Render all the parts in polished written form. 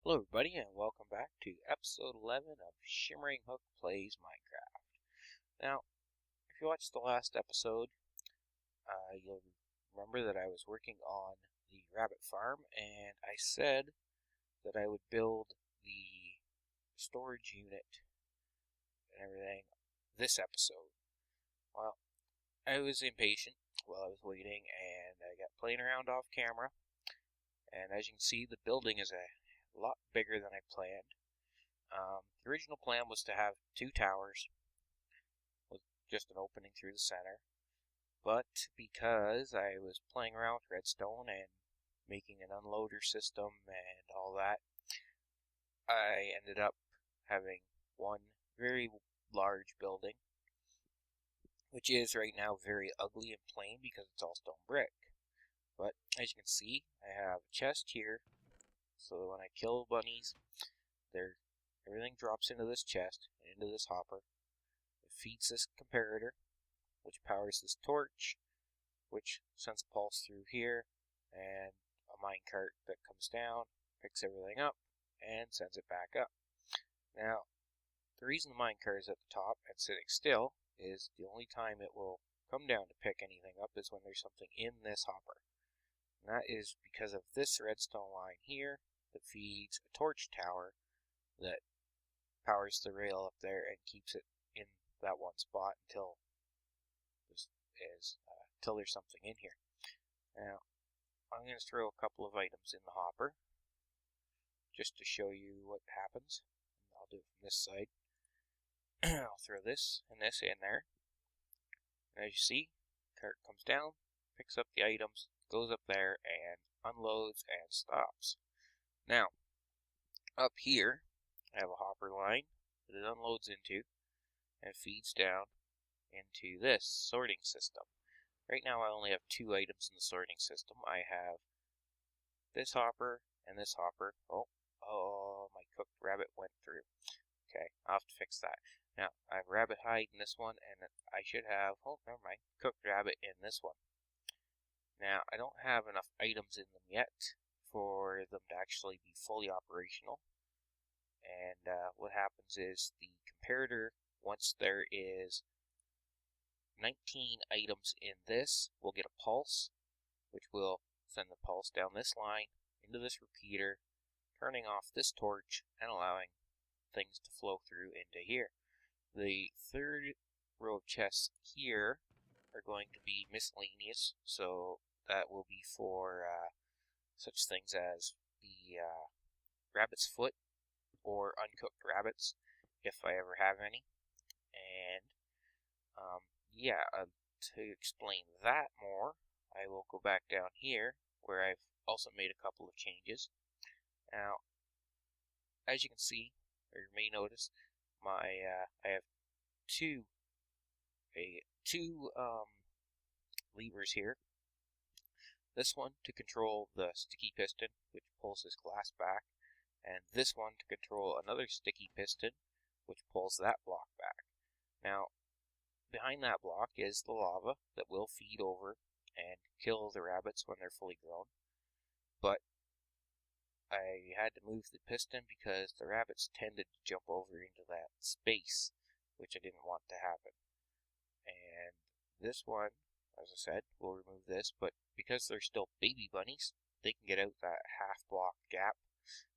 Hello everybody and welcome back to episode 11 of ShimmeringHook Plays Minecraft. Now, if you watched the last episode, you'll remember that I was working on the rabbit farm and I said that I would build the storage unit and everything this episode. Well, I was impatient while I was waiting and I got playing around off camera, and as you can see, the building is a lot bigger than I planned. The original plan was to have 2 towers with just an opening through the center, but because I was playing around with redstone and making an unloader system and all that, I ended up having one very large building, which is right now very ugly and plain because it's all stone brick. But as you can see, I have a chest here, so that when I kill bunnies, everything drops into this chest and into this hopper. It feeds this comparator, which powers this torch, which sends a pulse through here, and a minecart that comes down, picks everything up, and sends it back up. Now, the reason the minecart is at the top and sitting still is the only time it will come down to pick anything up is when there's something in this hopper. And that is because of this redstone line here that feeds a torch tower that powers the rail up there and keeps it in that one spot until there's something in here. Now, I'm going to throw a couple of items in the hopper just to show you what happens. I'll do it from this side. I'll throw this and this in there. And as you see, the cart comes down, picks up the items, goes up there, and unloads and stops. Now, up here, I have a hopper line that it unloads into and feeds down into this sorting system. Right now I only have 2 items in the sorting system. I have this hopper and this hopper. Oh, my cooked rabbit went through. Okay, I'll have to fix that. Now, I have rabbit hide in this one, and I should have, never mind, cooked rabbit in this one. Now, I don't have enough items in them yet for them to actually be fully operational. And what happens is the comparator, once there is 19 items in this, will get a pulse, which will send the pulse down this line into this repeater, turning off this torch and allowing things to flow through into here. The third row of chests here are going to be miscellaneous, so that will be for such things as the rabbit's foot or uncooked rabbits, if I ever have any. And to explain that more, I will go back down here where I've also made a couple of changes. Now, as you can see, or you may notice, I have two levers here. This one to control the sticky piston, which pulls this glass back, and this one to control another sticky piston, which pulls that block back. Now, behind that block is the lava that will feed over and kill the rabbits when they're fully grown. But I had to move the piston because the rabbits tended to jump over into that space, which I didn't want to happen. And this one, as I said, we'll remove this, but because they're still baby bunnies, they can get out that half block gap.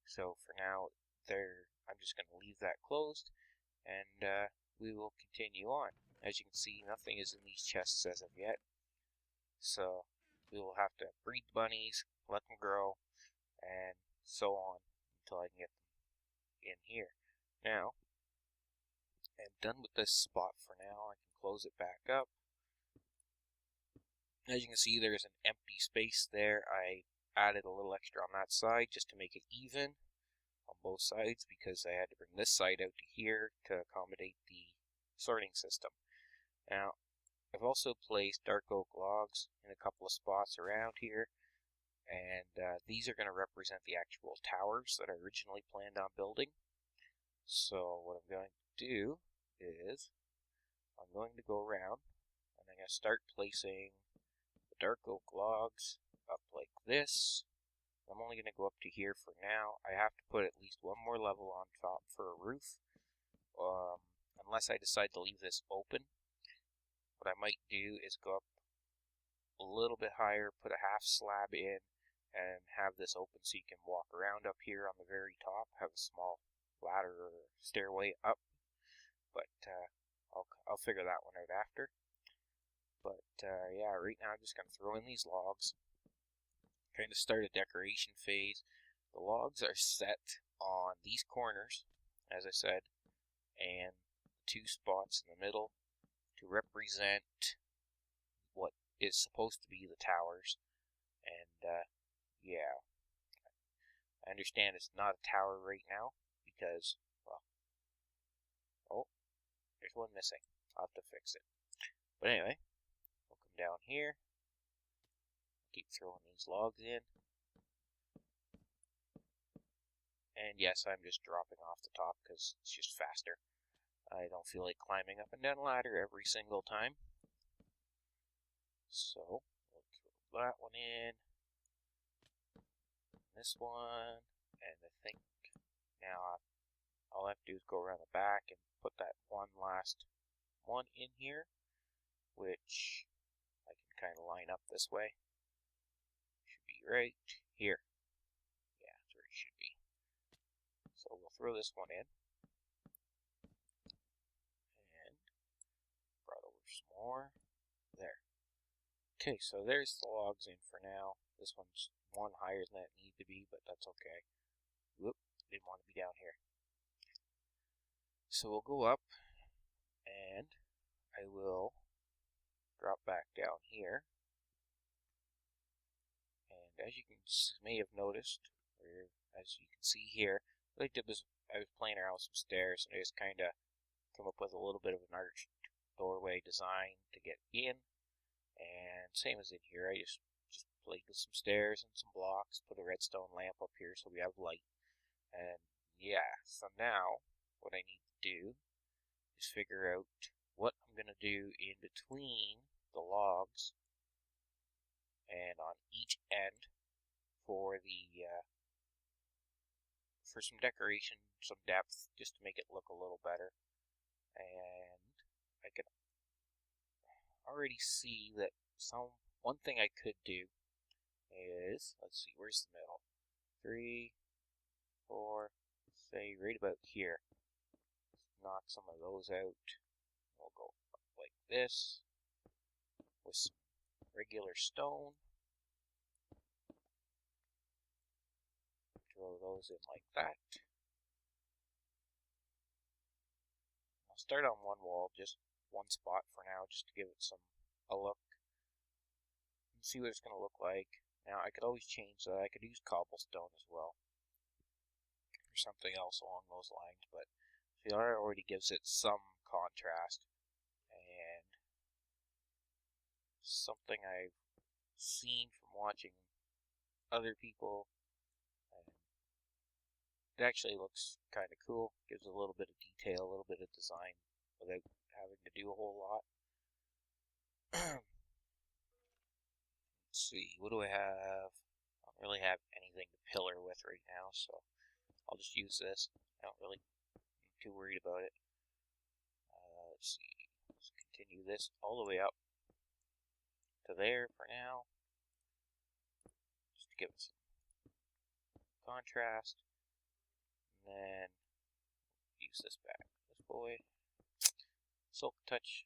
So for now, I'm just going to leave that closed, and we will continue on. As you can see, nothing is in these chests as of yet. So we will have to breed bunnies, let them grow, and so on until I can get them in here. Now, I'm done with this spot for now. I can close it back up. As you can see, there's an empty space there. I added a little extra on that side just to make it even on both sides because I had to bring this side out to here to accommodate the sorting system. Now, I've also placed dark oak logs in a couple of spots around here, and these are going to represent the actual towers that I originally planned on building. So what I'm going to do is I'm going to go around and I'm going to start placing the dark oak logs up like this, I'm only going to go up to here for now. I have to put at least one more level on top for a roof, unless I decide to leave this open. What I might do is go up a little bit higher, put a half slab in, and have this open so you can walk around up here on the very top, have a small ladder or stairway up, but I'll figure that one out after. But yeah, right now I'm just going to throw in these logs, kind of start a decoration phase. The logs are set on these corners, as I said, and two spots in the middle to represent what is supposed to be the towers. And yeah, I understand it's not a tower right now because, well, oh, there's one missing. I'll have to fix it. But anyway, we'll come down here, keep throwing these logs in. And yes, I'm just dropping off the top because it's just faster. I don't feel like climbing up and down a ladder every single time. So, we'll throw that one in, this one, and I think now all I have to do is go around the back and put that one last one in here, which I can kind of line up this way. Should be right here. Yeah, that's where it should be. So we'll throw this one in. And brought over some more. There. Okay, so there's the logs in for now. This one's one higher than it needed to be, but that's okay. Whoop, didn't want to be down here. So we'll go up, and I will drop back down here. And as you may have noticed, or as you can see here, what I did was I was playing around with some stairs, and I just kind of come up with a little bit of an arched doorway design to get in. And same as in here, I just played with some stairs and some blocks, put a redstone lamp up here so we have light. And yeah, so now what I need to do is figure out what I'm going to do in between the logs and on each end for the for some decoration, some depth, just to make it look a little better. And I can already see that one thing I could do is, let's see, where's the middle? 3, 4, say right about here. Let's knock some of those out. We'll go up like this with some regular stone. Throw those in like that. I'll start on one wall, just one spot for now, just to give it a look and see what it's going to look like. Now I could always change that. I could use cobblestone as well, or something else along those lines, but see, that already gives it some contrast, and something I've seen from watching other people, and it actually looks kind of cool. Gives a little bit of detail, a little bit of design without having to do a whole lot. Let's see, what do I have? I don't really have anything to pillar with right now, so I'll just use this. I don't really too worried about it. Let's see, let's continue this all the way up to there for now, just to give it some contrast, and then use this back. This boy, silk touch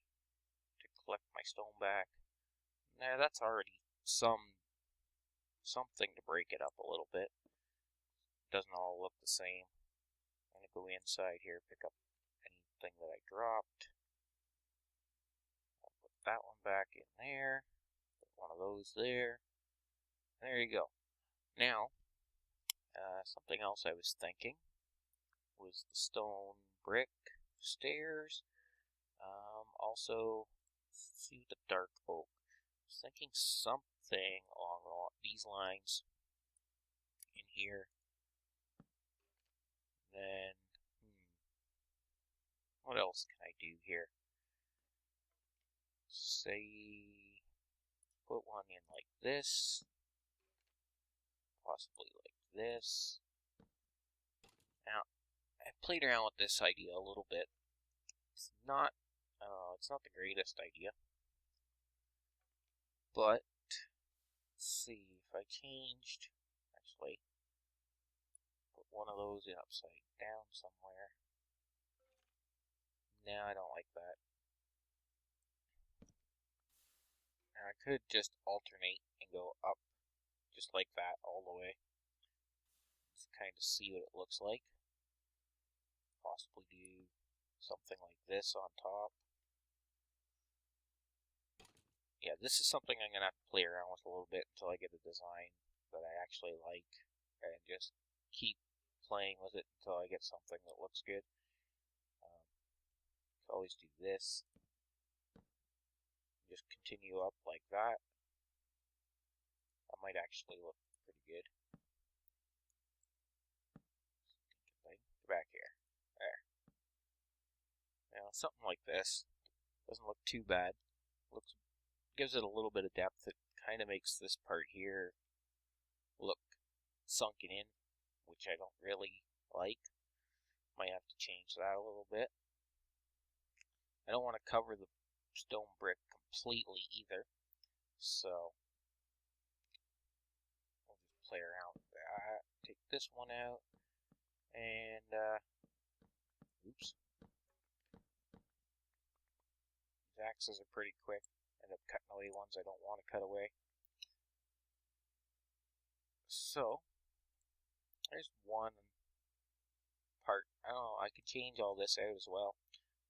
to collect my stone back. Now that's already something to break it up a little bit. Doesn't all look the same. I'm going to go inside here, pick up anything that I dropped. I'll put that one back in there. Put one of those there. There you go. Now, something else I was thinking was the stone brick stairs. Also, see the dark oak. I was thinking something along these lines in here. Then, what else can I do here? Say, put one in like this. possibly like this. Now, I played around with this idea a little bit. It's not the greatest idea, but let's see if I changed. Actually, put one of those in upside down somewhere. No, I don't like that. And I could just alternate and go up just like that all the way. Just kind of see what it looks like. Possibly do something like this on top. Yeah, this is something I'm going to have to play around with a little bit until I get a design that I actually like, and just keep playing with it until I get something that looks good. Can always do this. Just continue up like that. That might actually look pretty good. Get back here. There. Now, something like this doesn't look too bad. Gives it a little bit of depth. It kind of makes this part here look sunken in, which I don't really like. Might have to change that a little bit. I don't want to cover the stone brick completely either, so we'll just play around with that. Take this one out, and oops. These axes are pretty quick. End up cutting away ones I don't want to cut away. So there's one part. I don't know, I could change all this out as well.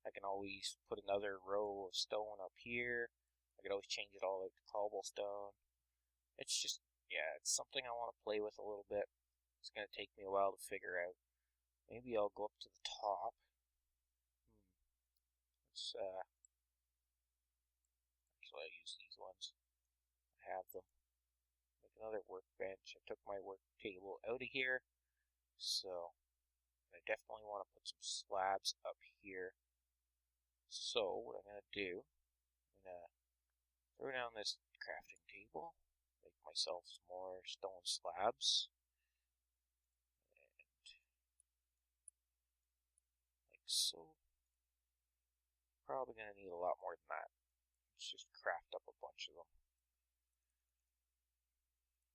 I can always put another row of stone up here. I could always change it all out to cobblestone. It's just, yeah, it's something I want to play with a little bit. It's going to take me a while to figure out. Maybe I'll go up to the top. Let's, actually, I use these ones. I have them. Make another workbench. I took my work table out of here. So, I definitely want to put some slabs up here. So, what I'm going to do, I'm going to throw down this crafting table, make myself some more stone slabs, and like so. Probably going to need a lot more than that. Let's just craft up a bunch of them.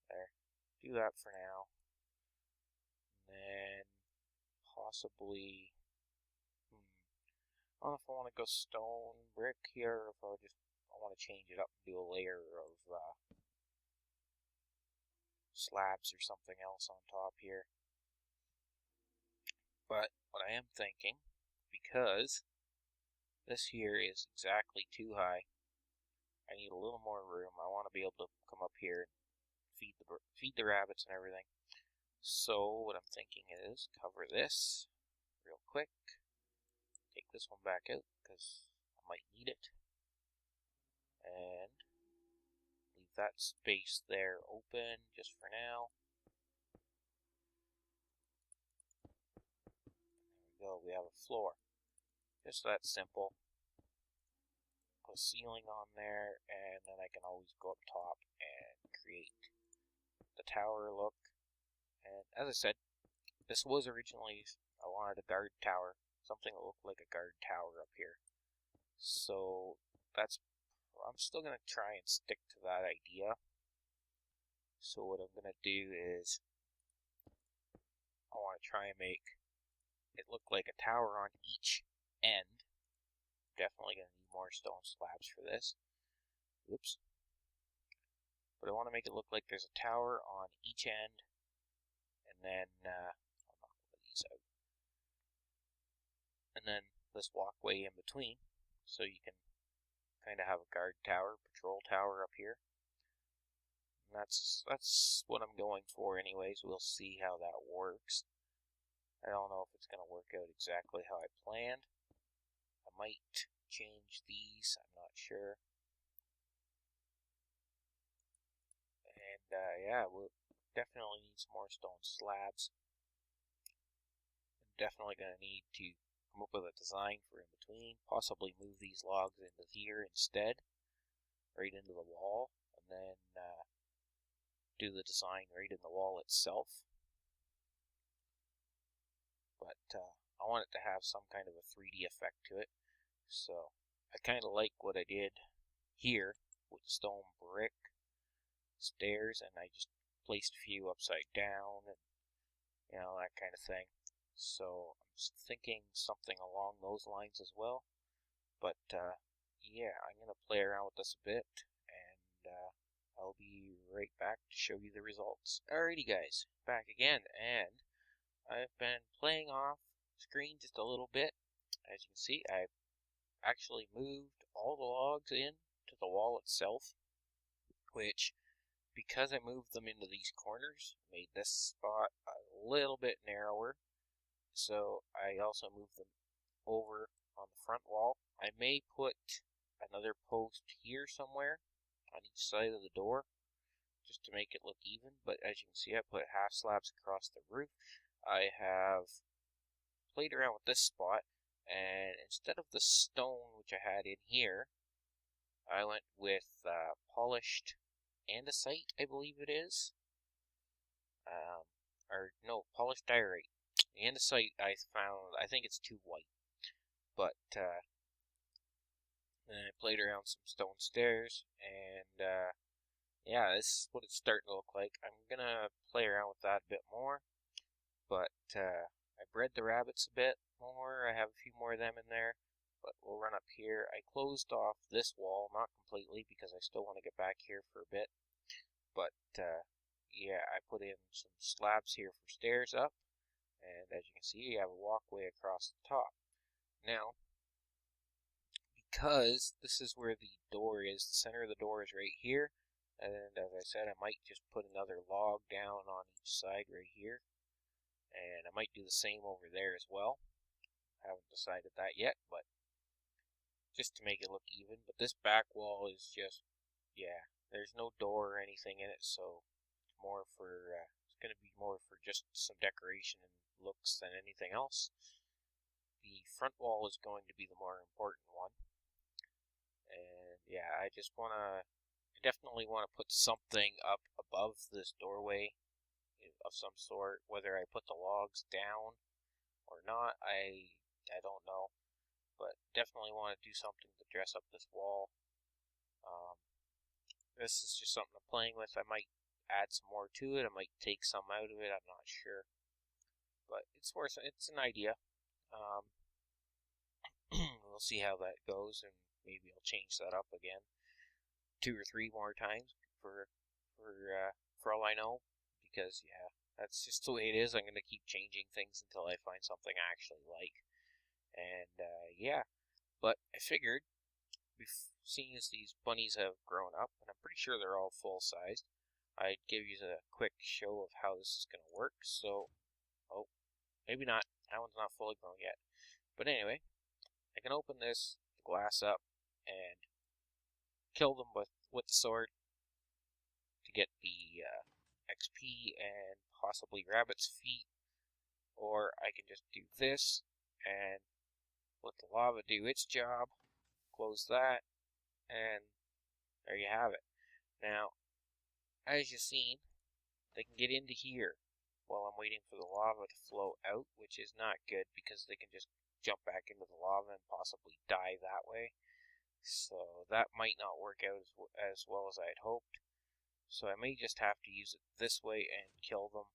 There. Do that for now. And then possibly, I don't know if I want to go stone brick here, or if I want to change it up and do a layer of slabs or something else on top here. But what I am thinking, because this here is exactly too high, I need a little more room. I want to be able to come up here and feed the rabbits and everything. So what I'm thinking is cover this real quick. Take this one back out because I might need it. And leave that space there open just for now. There we go, we have a floor. Just that simple. Put a ceiling on there, and then I can always go up top and create the tower look. And as I said, this was originally, I wanted a guard tower, something that looked like a guard tower up here. So I'm still going to try and stick to that idea. So what I'm going to do is, I want to try and make it look like a tower on each end. Definitely going to need more stone slabs for this. Oops. But I want to make it look like there's a tower on each end, and then I'll knock one of these out. And then this walkway in between, so you can kind of have a guard tower, patrol tower up here. And that's what I'm going for anyways. We'll see how that works. I don't know if it's going to work out exactly how I planned. I might change these, I'm not sure. And yeah, we'll definitely need some more stone slabs. I'm definitely going to need to come up with a design for in between. Possibly move these logs into here instead, right into the wall. And then do the design right in the wall itself. But I want it to have some kind of a 3D effect to it. So I kind of like what I did here with the stone brick stairs, and I just placed a few upside down and that kind of thing. So I'm just thinking something along those lines as well. But yeah, I'm going to play around with this a bit, and I'll be right back to show you the results. Alrighty guys, back again, and I've been playing off screen just a little bit. As you can see, I've actually moved all the logs in to the wall itself, which, because I moved them into these corners, made this spot a little bit narrower. So I also moved them over on the front wall. I may put another post here somewhere on each side of the door just to make it look even, but as you can see, I put half slabs across the roof. I have played around with this spot, and instead of the stone which I had in here, I went with polished andesite, I believe it is. Or no, polished diorite. The andesite I found, I think it's too white. But then I played around some stone stairs, and yeah, this is what it's starting to look like. I'm gonna play around with that a bit more, but I bred the rabbits a bit more. I have a few more of them in there, but we'll run up here. I closed off this wall, not completely, because I still want to get back here for a bit, but yeah, I put in some slabs here for stairs up, and as you can see, you have a walkway across the top. Now, because this is where the door is, the center of the door is right here, and as I said, I might just put another log down on each side right here, and I might do the same over there as well. Haven't decided that yet, but just to make it look even. But this back wall is just, yeah, there's no door or anything in it, so it's more for, it's going to be more for just some decoration and looks than anything else. The front wall is going to be the more important one. And yeah, I definitely want to put something up above this doorway of some sort. Whether I put the logs down or not, I don't know. But definitely want to do something to dress up this wall. This is just something I'm playing with. I might add some more to it. I might take some out of it. I'm not sure. But it's an idea. We'll see how that goes, and maybe I'll change that up again 2 or 3 more times for all I know, because yeah, that's just the way it is. I'm gonna keep changing things until I find something I actually like, and yeah. But I figured, seeing as these bunnies have grown up, and I'm pretty sure they're all full sized, I'd give you a quick show of how this is gonna work. So, oh, maybe not. That one's not fully grown yet. But anyway, I can open this glass up and kill them with the sword to get the XP and possibly rabbit's feet, or I can just do this and let the lava do its job, close that, and there you have it. Now, as you've seen, they can get into here while I'm waiting for the lava to flow out, which is not good because they can just jump back into the lava and possibly die that way. So that might not work out as well as I had hoped. So I may just have to use it this way and kill them.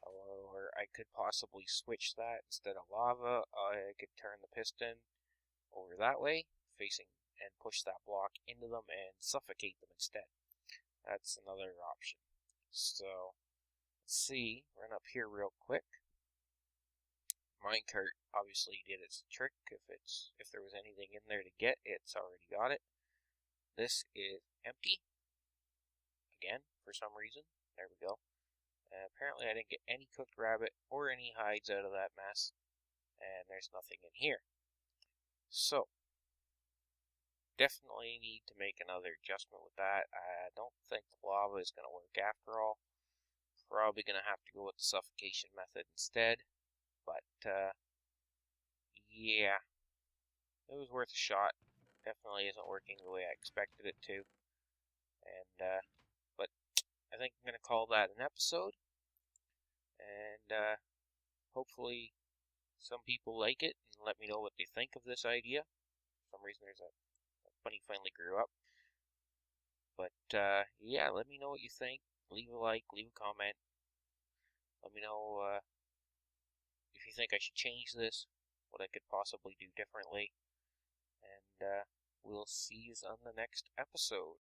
Or I could possibly switch that. Instead of lava, I could turn the piston over that way, facing, and push that block into them and suffocate them instead. That's another option. So, let's see, run up here real quick. Minecart obviously did its trick. If there was anything in there to get, it's already got it. This is empty. Again, for some reason. There we go. Apparently I didn't get any cooked rabbit or any hides out of that mess. And there's nothing in here. So, definitely need to make another adjustment with that. I don't think the lava is going to work after all. Probably going to have to go with the suffocation method instead. But, yeah, it was worth a shot. Definitely isn't working the way I expected it to. And, but I think I'm going to call that an episode, and hopefully some people like it and let me know what they think of this idea. For some reason there's a bunny finally grew up. But yeah, let me know what you think. Leave a like, leave a comment. Let me know if you think I should change this, what I could possibly do differently. And we'll see you on the next episode.